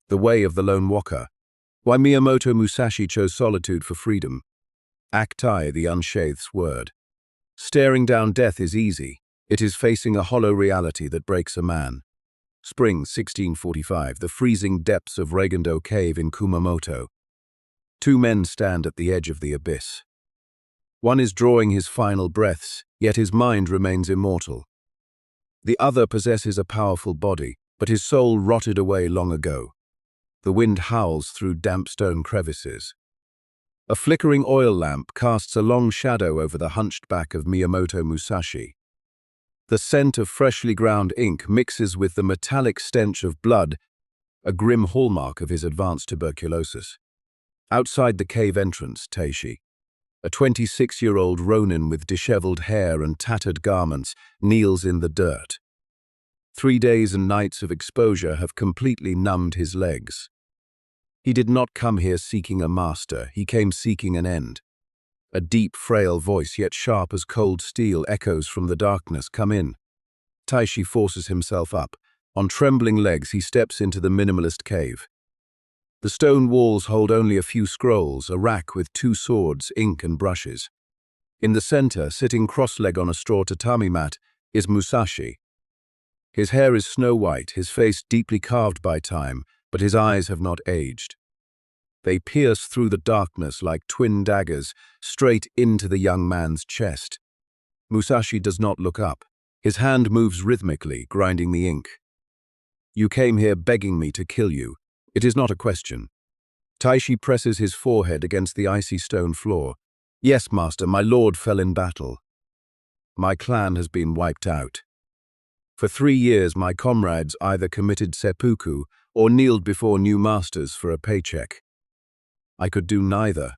The Way of the Lone Walker. Why Miyamoto Musashi chose solitude for freedom. Actai, the unscathed word. Staring down death is easy. It is facing a hollow reality that breaks a man. Spring 1645, the freezing depths of Reigandō Cave in Kumamoto. Two men stand at the edge of the abyss. One is drawing his final breaths, yet his mind remains immortal. The other possesses a powerful body, but his soul rotted away long ago. The wind howls through damp stone crevices. A flickering oil lamp casts a long shadow over the hunched back of Miyamoto Musashi. The scent of freshly ground ink mixes with the metallic stench of blood, a grim hallmark of his advanced tuberculosis. Outside the cave entrance, Taeshi, a 26-year-old ronin with disheveled hair and tattered garments, kneels in the dirt. 3 days and nights of exposure have completely numbed his legs. He did not come here seeking a master, he came seeking an end. A deep, frail voice, yet sharp as cold steel, echoes from the darkness. Come in. Taeshi forces himself up. On trembling legs, he steps into the minimalist cave. The stone walls hold only a few scrolls, a rack with 2 swords, ink and brushes. In the center, sitting cross-legged on a straw tatami mat, is Musashi. His hair is snow-white, his face deeply carved by time, but his eyes have not aged. They pierce through the darkness like twin daggers, straight into the young man's chest. Musashi does not look up. His hand moves rhythmically, grinding the ink. You came here begging me to kill you. It is not a question. Taeshi presses his forehead against the icy stone floor. Yes, master, my lord fell in battle. My clan has been wiped out. For 3 years, my comrades either committed seppuku or kneeled before new masters for a paycheck. I could do neither.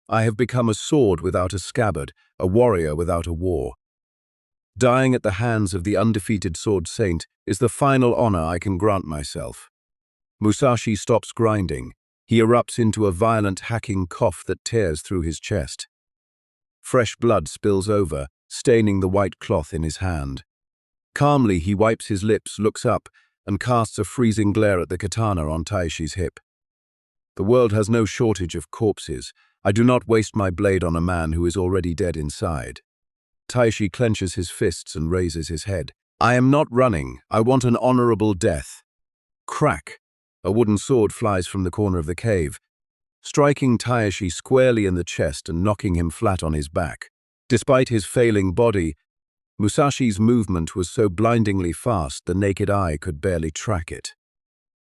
I have become a sword without a scabbard, a warrior without a war. Dying at the hands of the undefeated sword saint is the final honor I can grant myself. Musashi stops grinding. He erupts into a violent hacking cough that tears through his chest. Fresh blood spills over, staining the white cloth in his hand. Calmly, he wipes his lips, looks up, and casts a freezing glare at the katana on Taeshi's hip. The world has no shortage of corpses. I do not waste my blade on a man who is already dead inside. Taeshi clenches his fists and raises his head. I am not running. I want an honorable death. Crack! A wooden sword flies from the corner of the cave, striking Taeshi squarely in the chest and knocking him flat on his back. Despite his failing body, Musashi's movement was so blindingly fast the naked eye could barely track it.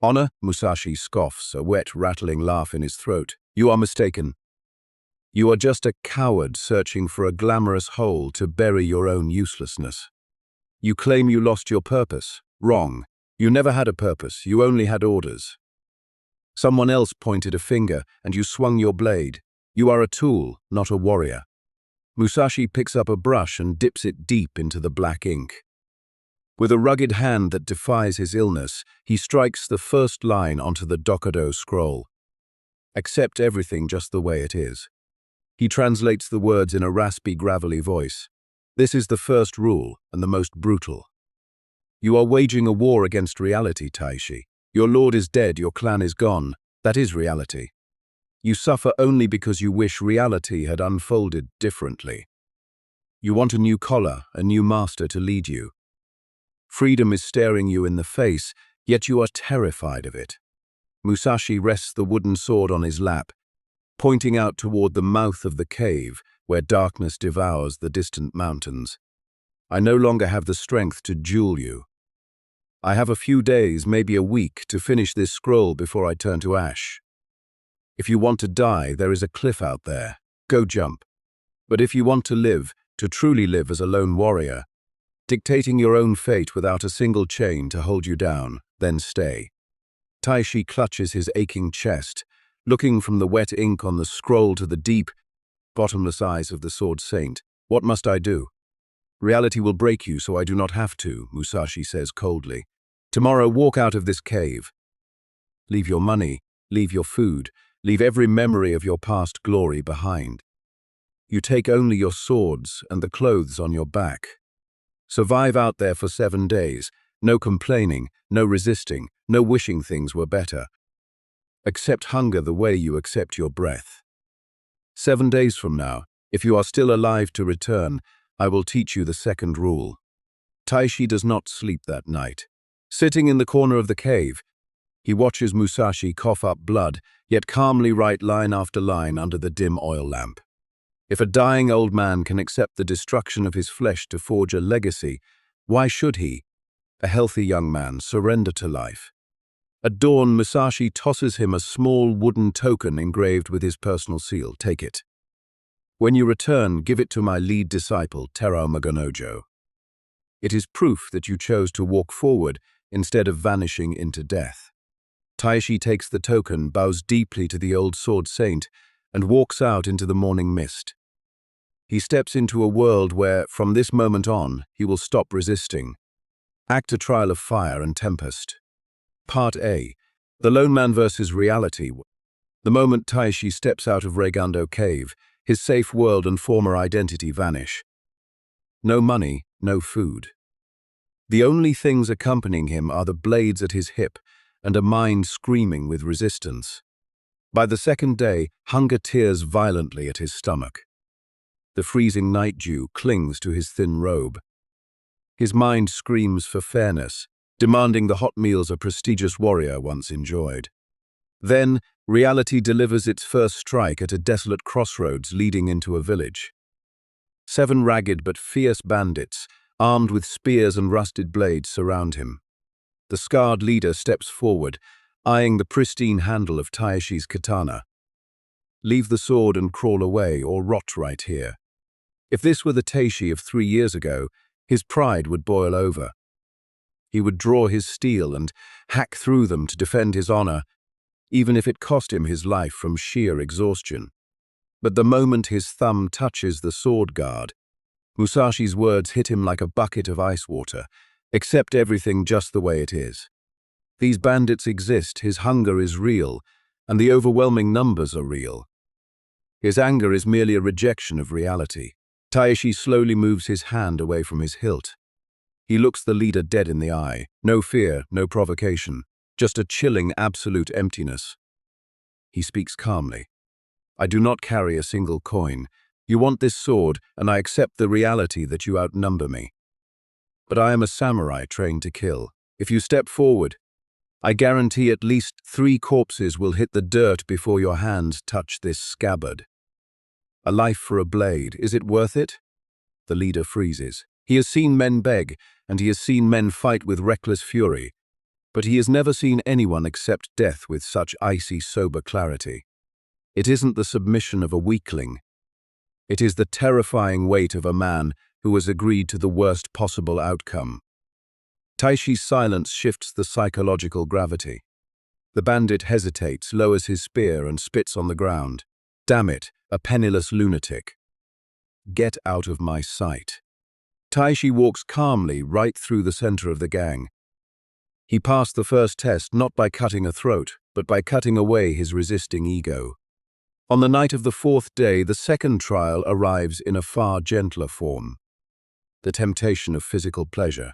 Honor? Musashi scoffs, a wet, rattling laugh in his throat. You are mistaken. You are just a coward searching for a glamorous hole to bury your own uselessness. You claim you lost your purpose. Wrong. You never had a purpose, you only had orders. Someone else pointed a finger, and you swung your blade. You are a tool, not a warrior. Musashi picks up a brush and dips it deep into the black ink. With a rugged hand that defies his illness, he strikes the first line onto the dokkodo scroll. Accept everything just the way it is. He translates the words in a raspy, gravelly voice. This is the first rule, and the most brutal. You are waging a war against reality, Taeshi. Your lord is dead, your clan is gone. That is reality. You suffer only because you wish reality had unfolded differently. You want a new collar, a new master to lead you. Freedom is staring you in the face, yet you are terrified of it. Musashi rests the wooden sword on his lap, pointing out toward the mouth of the cave where darkness devours the distant mountains. I no longer have the strength to duel you. I have a few days, maybe a week, to finish this scroll before I turn to ash. If you want to die, there is a cliff out there. Go jump. But if you want to live, to truly live as a lone warrior, dictating your own fate without a single chain to hold you down, then stay. Taeshi clutches his aching chest, looking from the wet ink on the scroll to the deep, bottomless eyes of the sword saint. What must I do? Reality will break you, so I do not have to, Musashi says coldly. Tomorrow, walk out of this cave. Leave your money, leave your food, leave every memory of your past glory behind. You take only your swords and the clothes on your back. Survive out there for 7 days. No complaining, no resisting, no wishing things were better. Accept hunger the way you accept your breath. 7 days from now, if you are still alive to return, I will teach you the second rule. Taeshi does not sleep that night. Sitting in the corner of the cave, he watches Musashi cough up blood, yet calmly write line after line under the dim oil lamp. If a dying old man can accept the destruction of his flesh to forge a legacy, why should he, a healthy young man, surrender to life? At dawn, Musashi tosses him a small wooden token engraved with his personal seal. Take it. When you return, give it to my lead disciple, Terao Maganojo. It is proof that you chose to walk forward instead of vanishing into death. Taeshi takes the token, bows deeply to the old sword saint, and walks out into the morning mist. He steps into a world where, from this moment on, he will stop resisting. Act a trial of fire and tempest. Part A. The Lone Man versus Reality. The moment Taeshi steps out of Reigandō Cave, his safe world and former identity vanish. No money, no food. The only things accompanying him are the blades at his hip and a mind screaming with resistance. By the second day, hunger tears violently at his stomach. The freezing night dew clings to his thin robe. His mind screams for fairness, demanding the hot meals a prestigious warrior once enjoyed. Then, reality delivers its first strike at a desolate crossroads leading into a village. 7 ragged but fierce bandits, armed with spears and rusted blades, surround him. The scarred leader steps forward, eyeing the pristine handle of Taeshi's katana. Leave the sword and crawl away, or rot right here. If this were the Taeshi of 3 years ago, his pride would boil over. He would draw his steel and hack through them to defend his honor, even if it cost him his life from sheer exhaustion. But the moment his thumb touches the sword guard, Musashi's words hit him like a bucket of ice water. Accept everything just the way it is. These bandits exist, his hunger is real, and the overwhelming numbers are real. His anger is merely a rejection of reality. Taeshi slowly moves his hand away from his hilt. He looks the leader dead in the eye. No fear, no provocation, just a chilling, absolute emptiness. He speaks calmly. I do not carry a single coin. You want this sword, and I accept the reality that you outnumber me. But I am a samurai trained to kill. If you step forward, I guarantee at least 3 corpses will hit the dirt before your hands touch this scabbard. A life for a blade, is it worth it? The leader freezes. He has seen men beg, and he has seen men fight with reckless fury, but he has never seen anyone accept death with such icy, sober clarity. It isn't the submission of a weakling. It is the terrifying weight of a man who has agreed to the worst possible outcome. Taeshi's silence shifts the psychological gravity. The bandit hesitates, lowers his spear, and spits on the ground. Damn it, a penniless lunatic. Get out of my sight. Taeshi walks calmly right through the center of the gang. He passed the first test not by cutting a throat, but by cutting away his resisting ego. On the night of the 4th day, the second trial arrives in a far gentler form. The temptation of physical pleasure.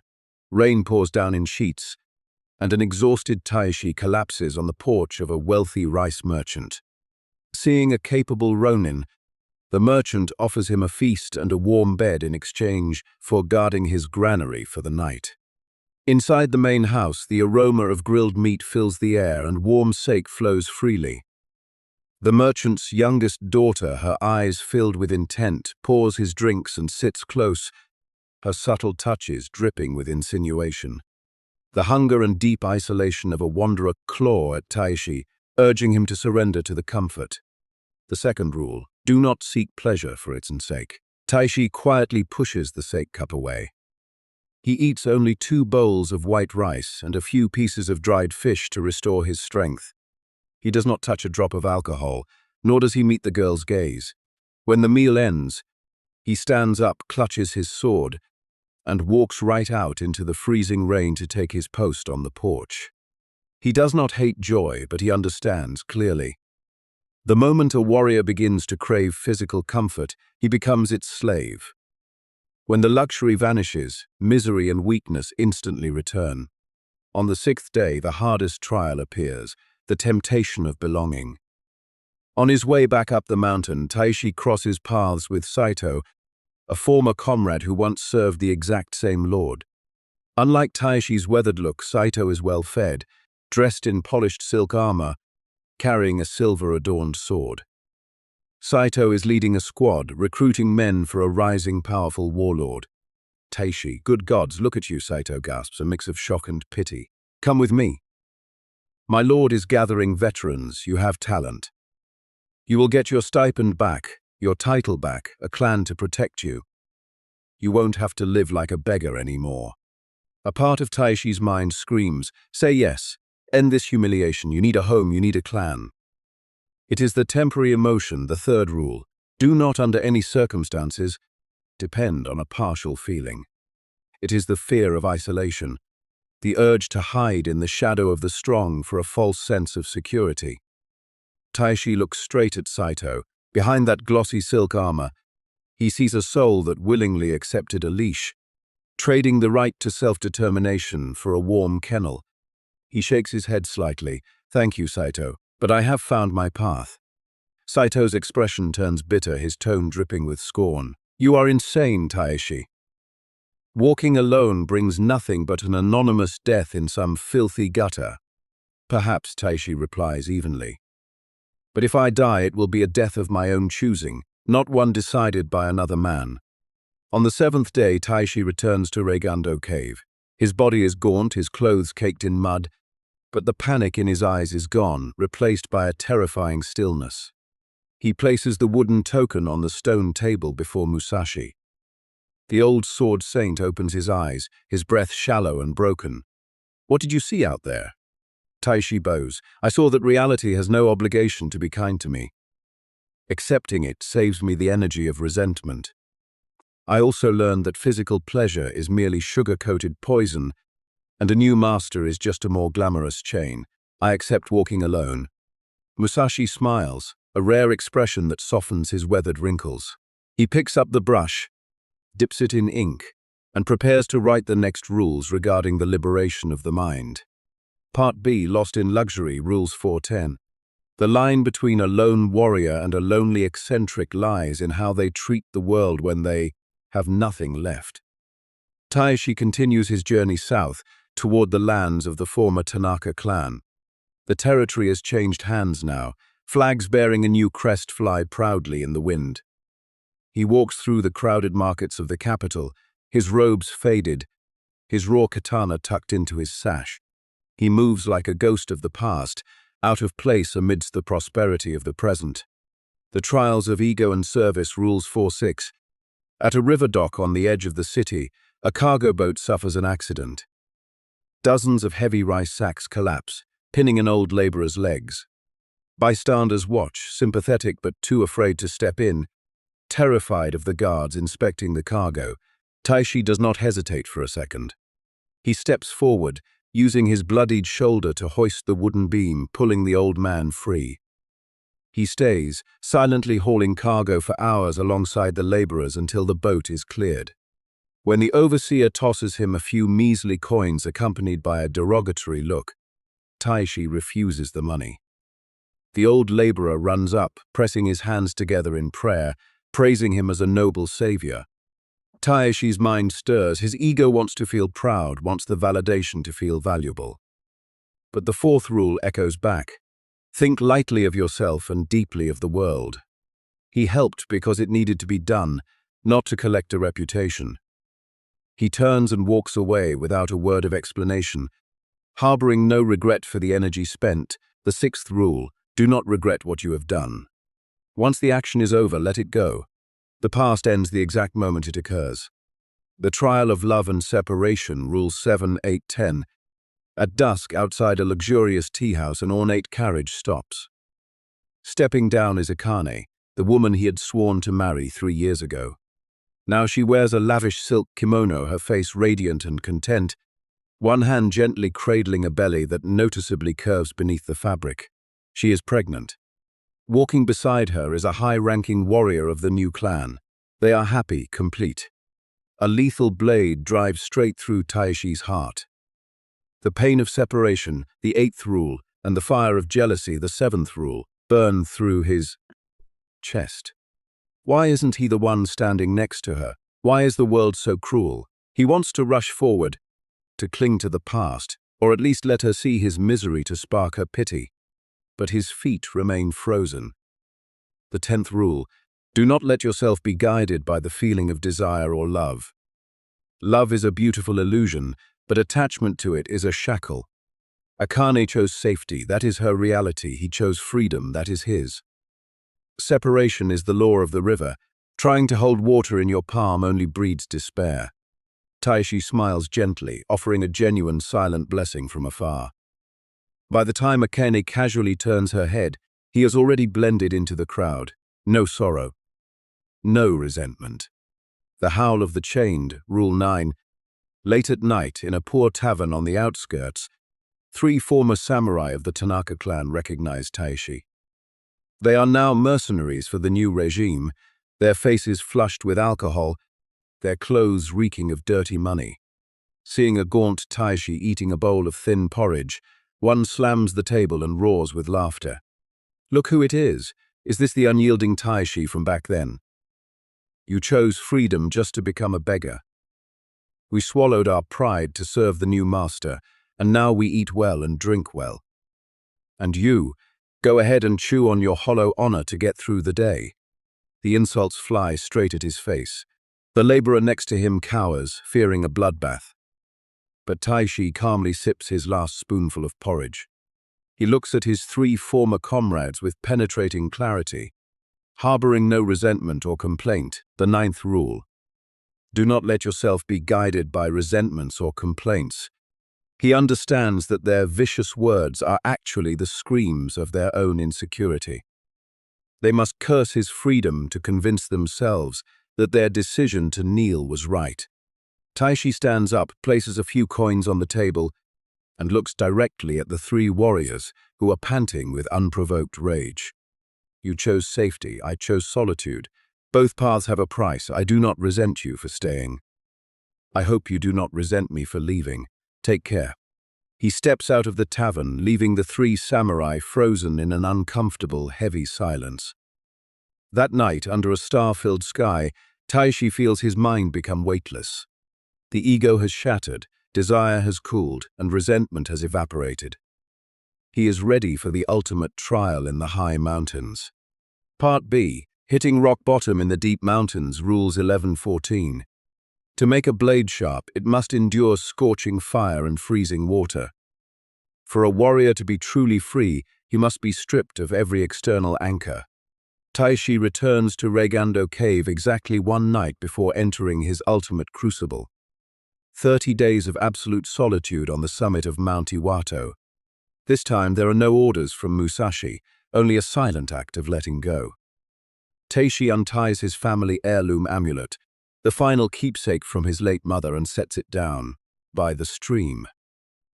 Rain pours down in sheets, and an exhausted Taeshi collapses on the porch of a wealthy rice merchant. Seeing a capable ronin, the merchant offers him a feast and a warm bed in exchange for guarding his granary for the night. Inside the main house, the aroma of grilled meat fills the air and warm sake flows freely. The merchant's youngest daughter, her eyes filled with intent, pours his drinks and sits close, her subtle touches dripping with insinuation. The hunger and deep isolation of a wanderer claw at Taeshi, urging him to surrender to the comfort. The second rule, do not seek pleasure for its own sake. Taeshi quietly pushes the sake cup away. He eats only 2 bowls of white rice and a few pieces of dried fish to restore his strength. He does not touch a drop of alcohol, nor does he meet the girl's gaze. When the meal ends, he stands up, clutches his sword, and walks right out into the freezing rain to take his post on the porch. He does not hate joy, but he understands clearly. The moment a warrior begins to crave physical comfort, he becomes its slave. When the luxury vanishes, misery and weakness instantly return. On the 6th day, the hardest trial appears. the temptation of belonging. On his way back up the mountain, Taeshi crosses paths with Saito, a former comrade who once served the exact same lord. Unlike Taeshi's weathered look, Saito is well fed, dressed in polished silk armor, carrying a silver-adorned sword. Saito is leading a squad, recruiting men for a rising, powerful warlord. Taeshi, good gods, look at you, Saito gasps, a mix of shock and pity. Come with me. My lord is gathering veterans. You have talent. You will get your stipend back, your title back, a clan to protect you. You won't have to live like a beggar anymore. A part of Taeshi's mind screams, say yes, end this humiliation, you need a home, you need a clan. It is the temporary emotion, the third rule. Do not, under any circumstances, depend on a partial feeling. It is the fear of isolation, the urge to hide in the shadow of the strong for a false sense of security. Taeshi looks straight at Saito. Behind that glossy silk armor, he sees a soul that willingly accepted a leash, trading the right to self-determination for a warm kennel. He shakes his head slightly. Thank you, Saito, but I have found my path. Saito's expression turns bitter, his tone dripping with scorn. You are insane, Taeshi. Walking alone brings nothing but an anonymous death in some filthy gutter. Perhaps, Taeshi replies evenly. But if I die, it will be a death of my own choosing, not one decided by another man. On the seventh day, Taeshi returns to Reigandō Cave. His body is gaunt, his clothes caked in mud, but the panic in his eyes is gone, replaced by a terrifying stillness. He places the wooden token on the stone table before Musashi. The old sword saint opens his eyes, his breath shallow and broken. What did you see out there? Taeshi bows. I saw that reality has no obligation to be kind to me. Accepting it saves me the energy of resentment. I also learned that physical pleasure is merely sugar-coated poison, and a new master is just a more glamorous chain. I accept walking alone. Musashi smiles, a rare expression that softens his weathered wrinkles. He picks up the brush, dips it in ink, and prepares to write the next rules regarding the liberation of the mind. Part B, Lost in Luxury, Rules 410. The line between a lone warrior and a lonely eccentric lies in how they treat the world when they have nothing left. Taeshi continues his journey south, toward the lands of the former Tanaka clan. The territory has changed hands now. Flags bearing a new crest fly proudly in the wind. He walks through the crowded markets of the capital, his robes faded, his raw katana tucked into his sash. He moves like a ghost of the past, out of place amidst the prosperity of the present. The trials of ego and service, Rules 4-6. At a river dock on the edge of the city, a cargo boat suffers an accident. Dozens of heavy rice sacks collapse, pinning an old laborer's legs. Bystanders watch, sympathetic but too afraid to step in, terrified of the guards inspecting the cargo. Taeshi does not hesitate for a second. He steps forward, using his bloodied shoulder to hoist the wooden beam, pulling the old man free. He stays, silently hauling cargo for hours alongside the laborers until the boat is cleared. When the overseer tosses him a few measly coins accompanied by a derogatory look, Taeshi refuses the money. The old laborer runs up, pressing his hands together in prayer, praising him as a noble savior. Taeshi's mind stirs. His ego wants to feel proud, wants the validation to feel valuable. But the fourth rule echoes back. Think lightly of yourself and deeply of the world. He helped because it needed to be done, not to collect a reputation. He turns and walks away without a word of explanation, harboring no regret for the energy spent. The sixth rule, do not regret what you have done. Once the action is over, let it go. The past ends the exact moment it occurs. The trial of love and separation, Rules 7, 8, 10. At dusk, outside a luxurious tea house, an ornate carriage stops. Stepping down is Akane, the woman he had sworn to marry 3 years ago. Now she wears a lavish silk kimono, her face radiant and content, one hand gently cradling a belly that noticeably curves beneath the fabric. She is pregnant. Walking beside her is a high-ranking warrior of the new clan. They are happy, complete. A lethal blade drives straight through Taeshi's heart. The pain of separation, the eighth rule, and the fire of jealousy, the seventh rule, burn through his chest. Why isn't he the one standing next to her? Why is the world so cruel? He wants to rush forward, to cling to the past, or at least let her see his misery to spark her pity. But his feet remain frozen. The 10th rule, do not let yourself be guided by the feeling of desire or love. Love is a beautiful illusion, but attachment to it is a shackle. Akane chose safety, that is her reality. He chose freedom, that is his. Separation is the law of the river. Trying to hold water in your palm only breeds despair. Taeshi smiles gently, offering a genuine silent blessing from afar. By the time Akane casually turns her head, he has already blended into the crowd. No sorrow. No resentment. The howl of the chained, Rule 9. Late at night, in a poor tavern on the outskirts, 3 former samurai of the Tanaka clan recognize Taeshi. They are now mercenaries for the new regime, their faces flushed with alcohol, their clothes reeking of dirty money. Seeing a gaunt Taeshi eating a bowl of thin porridge, one slams the table and roars with laughter. Look who it is. Is this the unyielding Taeshi from back then? You chose freedom just to become a beggar. We swallowed our pride to serve the new master, and now we eat well and drink well. And you, go ahead and chew on your hollow honor to get through the day. The insults fly straight at his face. The laborer next to him cowers, fearing a bloodbath. But Taeshi calmly sips his last spoonful of porridge. He looks at his 3 former comrades with penetrating clarity. Harboring no resentment or complaint, the 9th rule. Do not let yourself be guided by resentments or complaints. He understands that their vicious words are actually the screams of their own insecurity. They must curse his freedom to convince themselves that their decision to kneel was right. Taeshi stands up, places a few coins on the table, and looks directly at the 3 warriors who are panting with unprovoked rage. You chose safety, I chose solitude. Both paths have a price. I do not resent you for staying. I hope you do not resent me for leaving. Take care. He steps out of the tavern, leaving the 3 samurai frozen in an uncomfortable, heavy silence. That night, under a star-filled sky, Taeshi feels his mind become weightless. The ego has shattered, desire has cooled, and resentment has evaporated. He is ready for the ultimate trial in the high mountains. Part B. Hitting rock bottom in the deep mountains, Rules 11-14. To make a blade sharp, it must endure scorching fire and freezing water. For a warrior to be truly free, he must be stripped of every external anchor. Taeshi returns to Reigandō Cave exactly 1 night before entering his ultimate crucible. 30 days of absolute solitude on the summit of Mount Iwato. This time there are no orders from Musashi, only a silent act of letting go. Taeshi unties his family heirloom amulet, the final keepsake from his late mother, and sets it down by the stream.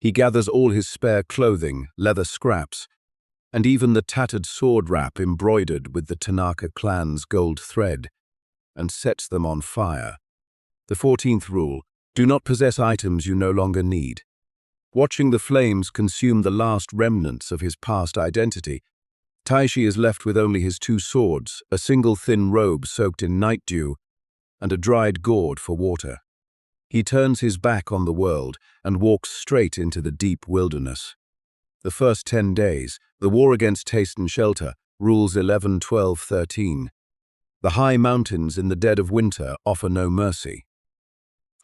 He gathers all his spare clothing, leather scraps, and even the tattered sword wrap embroidered with the Tanaka clan's gold thread, and sets them on fire. The 14th rule, do not possess items you no longer need. Watching the flames consume the last remnants of his past identity, Taeshi is left with only his 2 swords, a single thin robe soaked in night dew, and a dried gourd for water. He turns his back on the world and walks straight into the deep wilderness. The first 10 days, the war against taste and shelter, Rules 11, 12, 13. The high mountains in the dead of winter offer no mercy.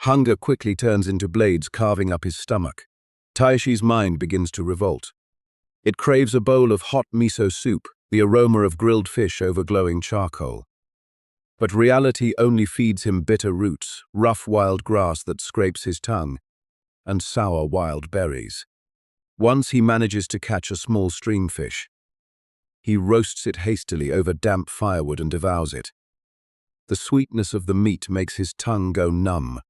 Hunger quickly turns into blades carving up his stomach. Taeshi's mind begins to revolt. It craves a bowl of hot miso soup, the aroma of grilled fish over glowing charcoal. But reality only feeds him bitter roots, rough wild grass that scrapes his tongue, and sour wild berries. Once he manages to catch a small streamfish. He roasts it hastily over damp firewood and devours it. The sweetness of the meat makes his tongue go numb.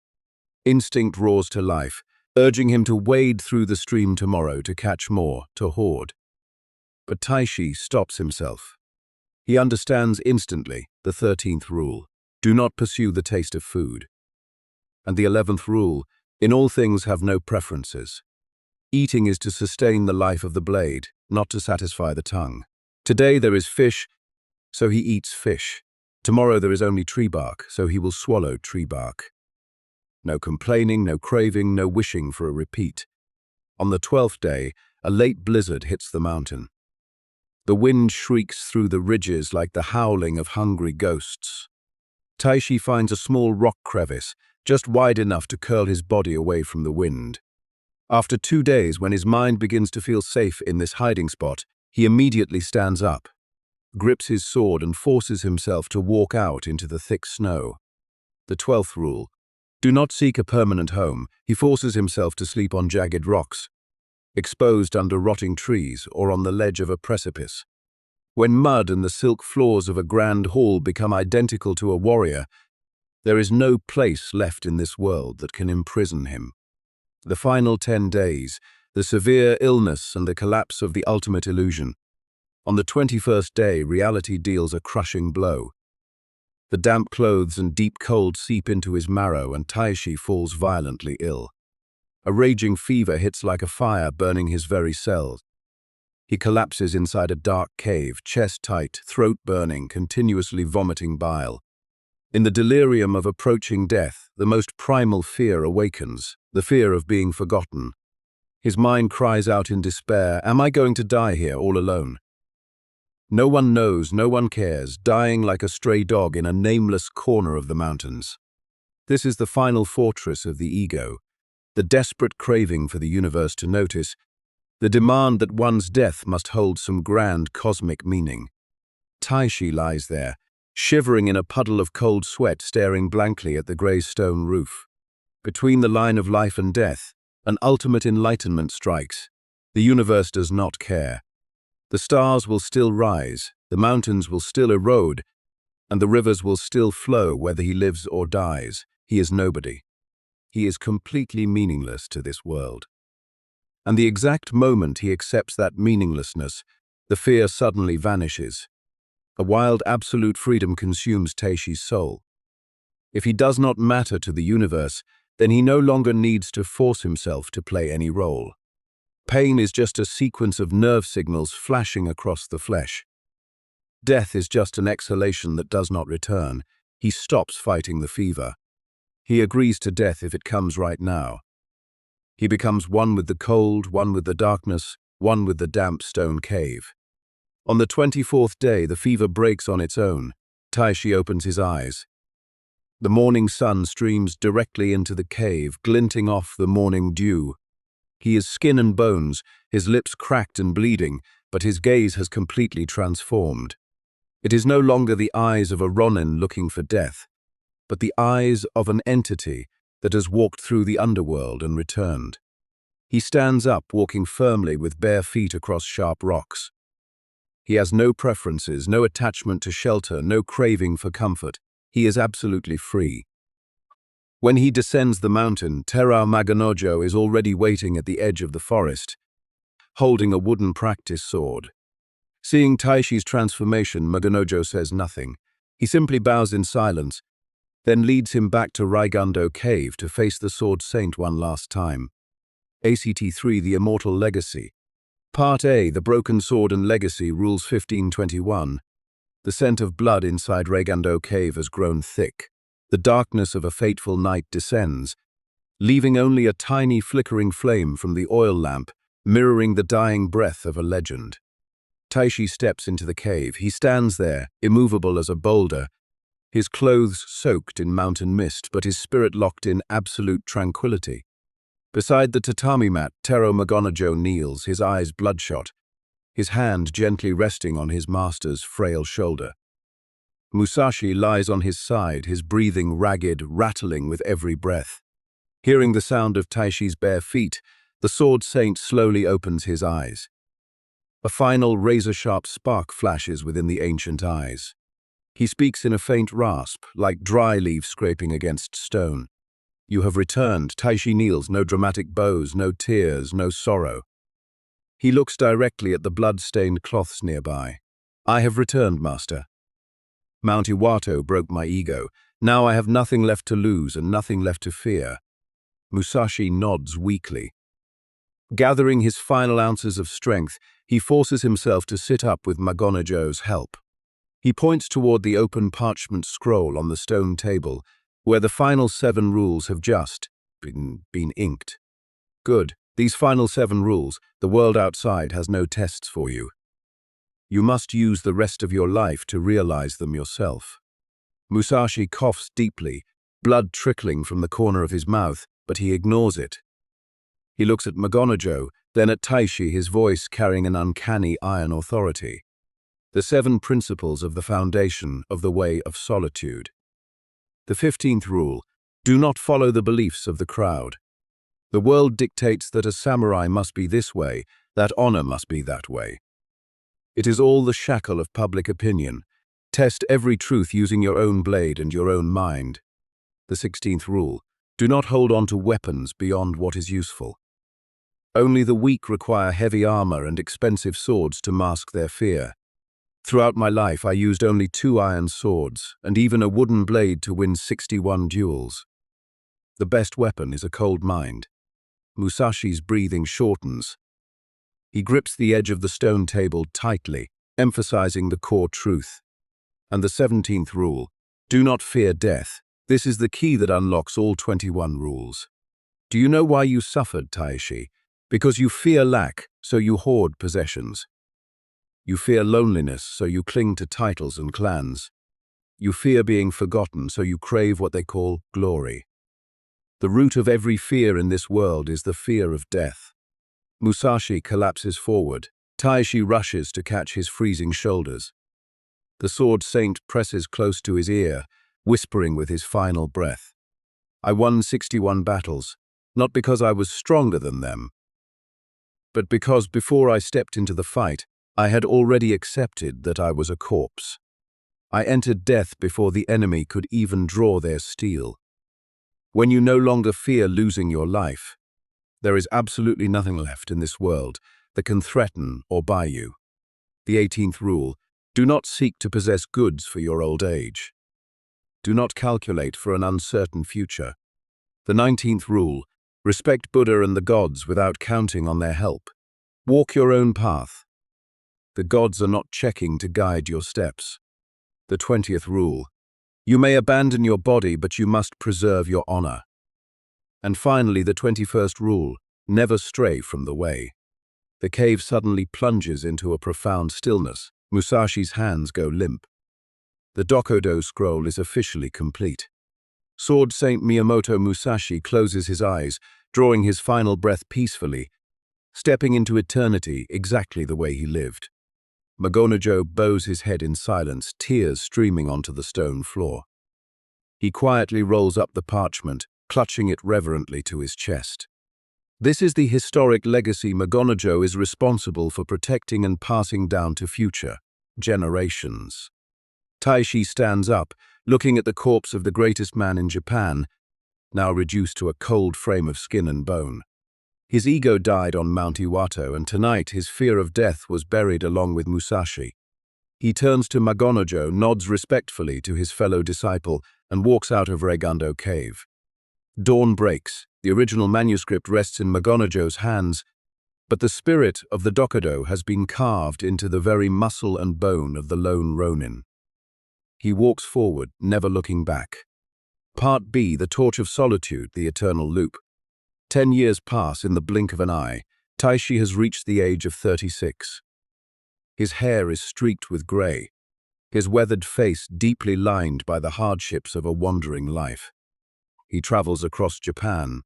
Instinct roars to life, urging him to wade through the stream tomorrow to catch more, to hoard. But Taeshi stops himself. He understands instantly the 13th rule, do not pursue the taste of food. And the 11th rule, in all things have no preferences. Eating is to sustain the life of the blade, not to satisfy the tongue. Today there is fish, so he eats fish. Tomorrow there is only tree bark, so he will swallow tree bark. No complaining, no craving, no wishing for a repeat. On the 12th day, a late blizzard hits the mountain. The wind shrieks through the ridges like the howling of hungry ghosts. Taeshi finds a small rock crevice, just wide enough to curl his body away from the wind. After 2 days, when his mind begins to feel safe in this hiding spot, he immediately stands up, grips his sword and forces himself to walk out into the thick snow. The 12th rule: do not seek a permanent home. He forces himself to sleep on jagged rocks, exposed under rotting trees or on the ledge of a precipice. When mud and the silk floors of a grand hall become identical to a warrior, there is no place left in this world that can imprison him. The final 10 days, the severe illness and the collapse of the ultimate illusion. On the 21st day, reality deals a crushing blow. The damp clothes and deep cold seep into his marrow, and Taeshi falls violently ill. A raging fever hits like a fire, burning his very cells. He collapses inside a dark cave, chest tight, throat burning, continuously vomiting bile. In the delirium of approaching death, the most primal fear awakens, the fear of being forgotten. His mind cries out in despair, "Am I going to die here all alone?" No one knows, no one cares, dying like a stray dog in a nameless corner of the mountains. This is the final fortress of the ego, the desperate craving for the universe to notice, the demand that one's death must hold some grand cosmic meaning. Taeshi lies there, shivering in a puddle of cold sweat, staring blankly at the grey stone roof. Between the line of life and death, an ultimate enlightenment strikes. The universe does not care. The stars will still rise, the mountains will still erode, and the rivers will still flow whether he lives or dies. He is nobody. He is completely meaningless to this world. And the exact moment he accepts that meaninglessness, the fear suddenly vanishes. A wild absolute freedom consumes Taeshi's soul. If he does not matter to the universe, then he no longer needs to force himself to play any role. Pain is just a sequence of nerve signals flashing across the flesh. Death is just an exhalation that does not return. He stops fighting the fever. He agrees to death if it comes right now. He becomes one with the cold, one with the darkness, one with the damp stone cave. On the 24th day, the fever breaks on its own. Taeshi opens his eyes. The morning sun streams directly into the cave, glinting off the morning dew. He is skin and bones, his lips cracked and bleeding, but his gaze has completely transformed. It is no longer the eyes of a ronin looking for death, but the eyes of an entity that has walked through the underworld and returned. He stands up, walking firmly with bare feet across sharp rocks. He has no preferences, no attachment to shelter, no craving for comfort. He is absolutely free. When he descends the mountain, Terao Maganojo is already waiting at the edge of the forest, holding a wooden practice sword. Seeing Taeshi's transformation, Maganojo says nothing. He simply bows in silence, then leads him back to Reigandō Cave to face the Sword Saint one last time. ACT 3, The Immortal Legacy. Part A, The Broken Sword and Legacy, Rules 1521. The scent of blood inside Reigandō Cave has grown thick. The darkness of a fateful night descends, leaving only a tiny flickering flame from the oil lamp, mirroring the dying breath of a legend. Taeshi steps into the cave. He stands there, immovable as a boulder, his clothes soaked in mountain mist, but his spirit locked in absolute tranquility. Beside the tatami mat, Terao Maganojo kneels, his eyes bloodshot, his hand gently resting on his master's frail shoulder. Musashi lies on his side, his breathing ragged, rattling with every breath. Hearing the sound of Taeshi's bare feet, the Sword Saint slowly opens his eyes. A final razor-sharp spark flashes within the ancient eyes. He speaks in a faint rasp, like dry leaves scraping against stone. "You have returned." Taeshi kneels, no dramatic bows, no tears, no sorrow. He looks directly at the blood-stained cloths nearby. "I have returned, Master. Mount Iwato broke my ego. Now I have nothing left to lose and nothing left to fear." Musashi nods weakly. Gathering his final ounces of strength, he forces himself to sit up with Magonajo's help. He points toward the open parchment scroll on the stone table, where the final 7 rules have just been inked. Good. These final 7 rules, the world outside has no tests for you. You must use the rest of your life to realize them yourself. Musashi coughs deeply, blood trickling from the corner of his mouth, but he ignores it. He looks at Magonajo, then at Taeshi, his voice carrying an uncanny iron authority. The 7 principles of the foundation of the way of solitude. The 15th rule: do not follow the beliefs of the crowd. The world dictates that a samurai must be this way, that honor must be that way. It is all the shackle of public opinion. Test every truth using your own blade and your own mind. The 16th rule: do not hold on to weapons beyond what is useful. Only the weak require heavy armor and expensive swords to mask their fear. Throughout my life, I used only 2 iron swords and even a wooden blade to win 61 duels. The best weapon is a cold mind. Musashi's breathing shortens. He grips the edge of the stone table tightly, emphasizing the core truth. And the 17th rule: do not fear death. This is the key that unlocks all 21 rules. Do you know why you suffered, Taeshi? Because you fear lack, so you hoard possessions. You fear loneliness, so you cling to titles and clans. You fear being forgotten, so you crave what they call glory. The root of every fear in this world is the fear of death. Musashi collapses forward. Taeshi rushes to catch his freezing shoulders. The sword saint presses close to his ear, whispering with his final breath. I won 61 battles, not because I was stronger than them, but because before I stepped into the fight, I had already accepted that I was a corpse. I entered death before the enemy could even draw their steel. When you no longer fear losing your life, there is absolutely nothing left in this world that can threaten or buy you. The 18th rule: do not seek to possess goods for your old age. Do not calculate for an uncertain future. The 19th rule: respect Buddha and the gods without counting on their help. Walk your own path. The gods are not checking to guide your steps. The 20th rule: you may abandon your body, but you must preserve your honor. And finally, the 21st rule: never stray from the way. The cave suddenly plunges into a profound stillness. Musashi's hands go limp. The Dokkōdō scroll is officially complete. Sword Saint Miyamoto Musashi closes his eyes, drawing his final breath peacefully, stepping into eternity exactly the way he lived. Magonajo bows his head in silence, tears streaming onto the stone floor. He quietly rolls up the parchment, clutching it reverently to his chest. This is the historic legacy Magonajo is responsible for protecting and passing down to future generations. Taeshi stands up, looking at the corpse of the greatest man in Japan, now reduced to a cold frame of skin and bone. His ego died on Mount Iwato, and tonight his fear of death was buried along with Musashi. He turns to Magonajo, nods respectfully to his fellow disciple, and walks out of Reigandō Cave. Dawn breaks. The original manuscript rests in Magonajo's hands, but the spirit of the dokkodo has been carved into the very muscle and bone of the lone ronin. He walks forward, never looking back. Part B, The Torch of Solitude, the Eternal Loop. 10 years pass in the blink of an eye. Taeshi has reached the age of 36. His hair is streaked with grey, his weathered face deeply lined by the hardships of a wandering life. He travels across Japan,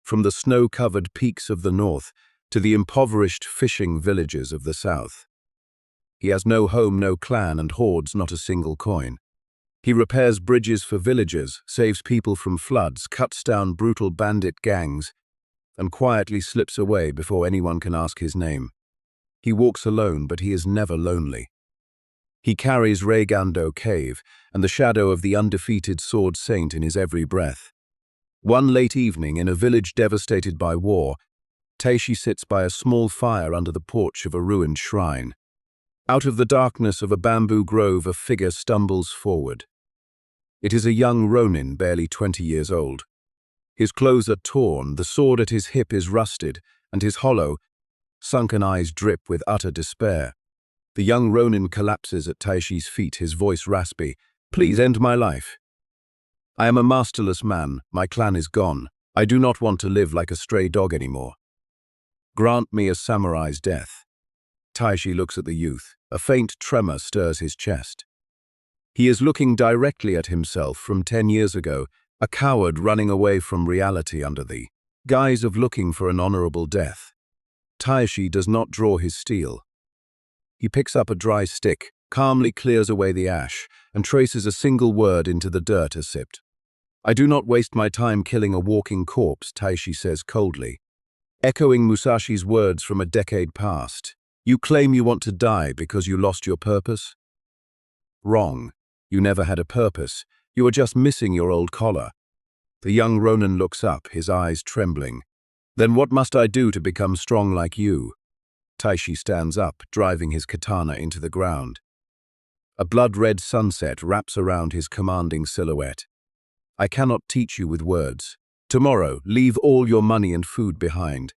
from the snow-covered peaks of the north to the impoverished fishing villages of the south. He has no home, no clan, and hoards not a single coin. He repairs bridges for villagers, saves people from floods, cuts down brutal bandit gangs, and quietly slips away before anyone can ask his name. He walks alone, but he is never lonely. He carries Reigandō Cave and the shadow of the undefeated sword saint in his every breath. One late evening, in a village devastated by war, Taeshi sits by a small fire under the porch of a ruined shrine. Out of the darkness of a bamboo grove, a figure stumbles forward. It is a young ronin, barely 20 years old. His clothes are torn, the sword at his hip is rusted, and his hollow, sunken eyes drip with utter despair. The young ronin collapses at Taeshi's feet, his voice raspy. "Please end my life. I am a masterless man. My clan is gone. I do not want to live like a stray dog anymore. Grant me a samurai's death." Taeshi looks at the youth. A faint tremor stirs his chest. He is looking directly at himself from 10 years ago, a coward running away from reality under the guise of looking for an honorable death. Taeshi does not draw his steel. He picks up a dry stick, calmly clears away the ash, and traces a single word into the dirt as sipped. "I do not waste my time killing a walking corpse," Taeshi says coldly, echoing Musashi's words from a decade past. "You claim you want to die because you lost your purpose? Wrong. You never had a purpose. You are just missing your old collar." The young ronin looks up, his eyes trembling. "Then what must I do to become strong like you?" Taeshi stands up, driving his katana into the ground. A blood-red sunset wraps around his commanding silhouette. "I cannot teach you with words. Tomorrow, leave all your money and food behind.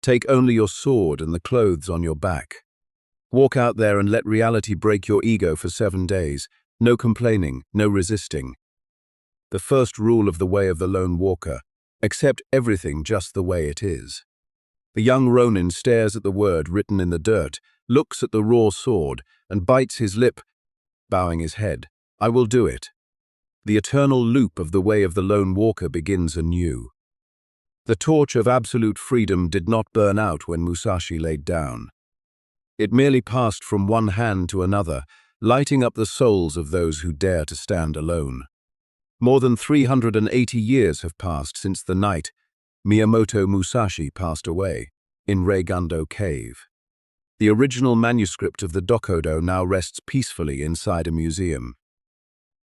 Take only your sword and the clothes on your back. Walk out there and let reality break your ego for 7 days. No complaining, no resisting. The first rule of the way of the lone walker: accept everything just the way it is." The young ronin stares at the word written in the dirt, looks at the raw sword, and bites his lip, bowing his head. "I will do it." The eternal loop of the way of the lone walker begins anew. The torch of absolute freedom did not burn out when Musashi laid down. It merely passed from one hand to another, lighting up the souls of those who dare to stand alone. More than 380 years have passed since the night Miyamoto Musashi passed away in Reigandō Cave. The original manuscript of the Dokkōdō now rests peacefully inside a museum.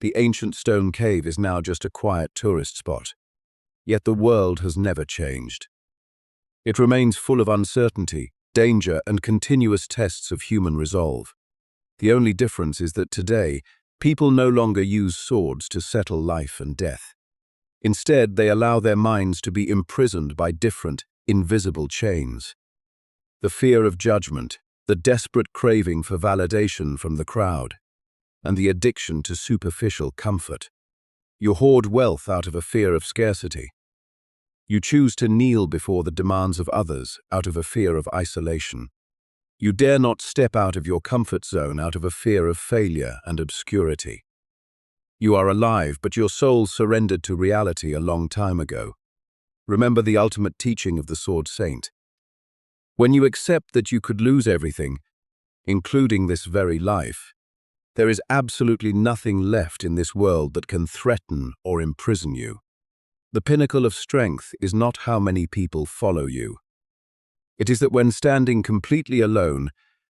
The ancient stone cave is now just a quiet tourist spot. Yet the world has never changed. It remains full of uncertainty, danger, and continuous tests of human resolve. The only difference is that today, people no longer use swords to settle life and death. Instead, they allow their minds to be imprisoned by different, invisible chains. The fear of judgment, the desperate craving for validation from the crowd, and the addiction to superficial comfort. You hoard wealth out of a fear of scarcity. You choose to kneel before the demands of others out of a fear of isolation. You dare not step out of your comfort zone out of a fear of failure and obscurity. You are alive, but your soul surrendered to reality a long time ago. Remember the ultimate teaching of the Sword Saint. When you accept that you could lose everything, including this very life, there is absolutely nothing left in this world that can threaten or imprison you. The pinnacle of strength is not how many people follow you. It is that when standing completely alone,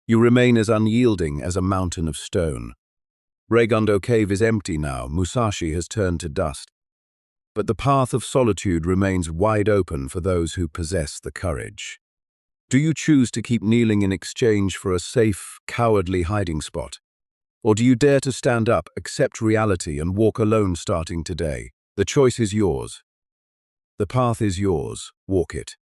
you remain as unyielding as a mountain of stone. Reigandō Cave is empty now. Musashi has turned to dust. But the path of solitude remains wide open for those who possess the courage. Do you choose to keep kneeling in exchange for a safe, cowardly hiding spot? Or do you dare to stand up, accept reality, and walk alone starting today? The choice is yours. The path is yours. Walk it.